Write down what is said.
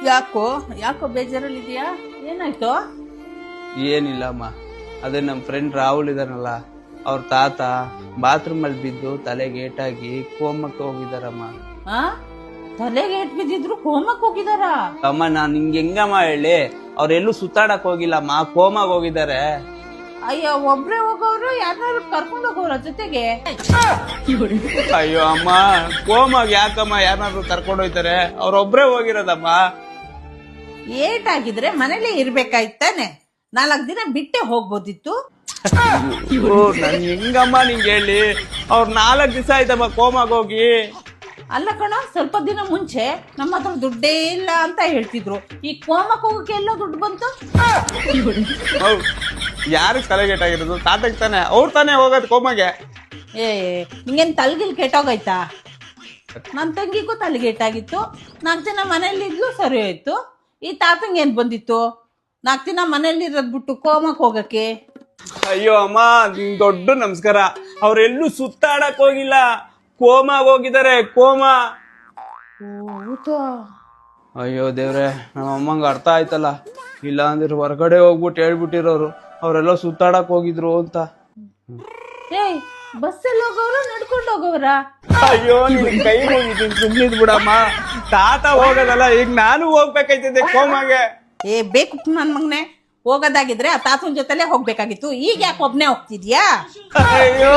ಯಾಕೋ ಯಾಕೋ ಬೇಜಾರಲ್ಲಿದ್ಯಾ? ಏನಾಯ್ತು? ಏನಿಲ್ಲಮ್ಮ, ಅದೇ ನಮ್ಮ ಫ್ರೆಂಡ್ ರಾಹುಲ್ ಇದಾರಲ್ಲ, ಅವ್ರ ತಾತ ಬಾತ್ರೂಮ್ ಅಲ್ಲಿ ಬಿದ್ದು ತಲೆಗೆ ಏಟಾಗಿ ಕೋಮಕ್ಕೆ ಹೋಗಿದಾರಮ್ಮ. ತಲೆಗೆ ಏಟ್ ಬಿದ್ದಿದ್ರು ಕೋಮಕ್ಕೆ ಹೋಗಿದಾರ? ಅಮ್ಮ ನಾನ್ ನಿಂಗೆ ಹೆಂಗಮ್ಮ ಹೇಳಿ, ಅವ್ರೆಲ್ಲೂ ಸುತ್ತಾಡಕ್ ಹೋಗಿಲ್ಲಮ್ಮ, ಕೋಮಾಗ ಹೋಗಿದ್ದಾರೆ. ಅಯ್ಯೋ, ಒಬ್ರೇ ಹೋಗೋರು ಯಾರನ್ನಾರು ಕರ್ಕೊಂಡು ಹೋಗೋರ ಜೊತೆಗೆ? ಅಯ್ಯೋ ಅಮ್ಮ, ಕೋಮಾಗ ಯಾಕಮ್ಮ ಯಾರನ್ನಾದ್ರು ಕರ್ಕೊಂಡು ಹೋಯ್ತಾರೆ? ಅವ್ರೊಬ್ರೇ ಹೋಗಿರೋದಮ್ಮ. ಏಟಾಗಿದ್ರೆ ಮನೇಲಿ ಇರ್ಬೇಕಾಯ್ತಾನೆ, 4 ದಿನ ಬಿಟ್ಟೆ ಹೋಗ್ಬೋದಿತ್ತು. ನನ್ ಹೆಂಗಮ್ಮ ನಿಂಗೆ ಹೇಳಿ, ಅವ್ರ 4 ದಿವಸ ಆಯ್ತಮ್ಮ ಕೋಮಾಗ ಹೋಗಿ. ಅಲ್ಲ ಕಣ, ಸ್ವಲ್ಪ ದಿನ ಮುಂಚೆ ನಮ್ಮ ಹತ್ರ ದುಡ್ಡೇ ಇಲ್ಲ ಅಂತ ಹೇಳ್ತಿದ್ರು. ಈ ಕೋಮಕ್ಕೆ ಹೋಗಕ್ಕೆ ಎಲ್ಲೋ ದುಡ್ಡು ಬಂತು? ಯಾರಿಗೆ ತಲೆಗೇಟಾಗಿರೋದು? ತಾತಕ್ ತಾನೆ, ಅವ್ರು ತಾನೇ ಹೋಗೋದು ಕೋಮಗೆ. ನಿಂಗೇನ್ ತಲೆಗಿಲ್ ಕೆಟ್ಟೋಗೈತಾ? ನನ್ನ ತಂಗಿಗೂ ತಲೆಗೇಟಾಗಿತ್ತು, 4 ದಿನ ಮನೇಲಿ ಇದ್ಲು, ಸರಿ ಹೋಯ್ತು. ಈ ತಾತಂಗೆ ಏನ್ ಬಂದಿತ್ತು 4 ದಿನ ಮನೇಲಿ ಇರೋದ್ ಬಿಟ್ಟು ಕೋಮಕ್ಕೆ ಹೋಗಕ್ಕೆ? ಅಯ್ಯೋ ಅಮ್ಮ, ದೊಡ್ಡ ನಮಸ್ಕಾರ. ಅವ್ರೆಲ್ಲೂ ಸುತ್ತಾಡಕ್ ಹೋಗಿಲ್ಲ, ಕೋಮಾಗ ಹೋಗಿದ್ದಾರೆ, ಕೋಮಾ. ಅಯ್ಯೋ ದೇವ್ರೆ, ನಮ್ಮ ಅಮ್ಮಂಗ ಅರ್ಥ ಆಯ್ತಲ್ಲ, ಇಲ್ಲ ಅಂದ್ರೆ ಹೊರಗಡೆ ಹೋಗ್ಬಿಟ್ಟು ಹೇಳ್ಬಿಟ್ಟಿರೋರು ಅವರೆಲ್ಲ ಸುತ್ತಾಡಕ್ ಹೋಗಿದ್ರು ಅಂತ. ಬಸ್ಸಲ್ಲಿ ಹೋಗೋರು ನಡ್ಕೊಂಡು ಹೋಗೋರ? ಅಯ್ಯೋ ನಿನ್ ಕೈ ಹೋಗಿದ್ದೀನಿ, ಸುಮ್ನಿದ್ ಬಿಡಮ್ಮ. ತಾತ ಹೋಗೋದಲ್ಲ, ಈಗ ನಾನು ಹೋಗ್ಬೇಕಾಯ್ತಿದ್ದೆ ಕೋಮಾಗೆ. ಬೇಕು ನನ್ ಮಗನೆ, ಹೋಗೋದಾಗಿದ್ರೆ ಆ ತಾತನ ಜೊತೆಲೆ ಹೋಗ್ಬೇಕಾಗಿತ್ತು. ಈಗ ಯಾಕೆ ಒಬ್ನೇ ಹೋಗ್ತಿದ್ಯಾ? ಅಯ್ಯೋ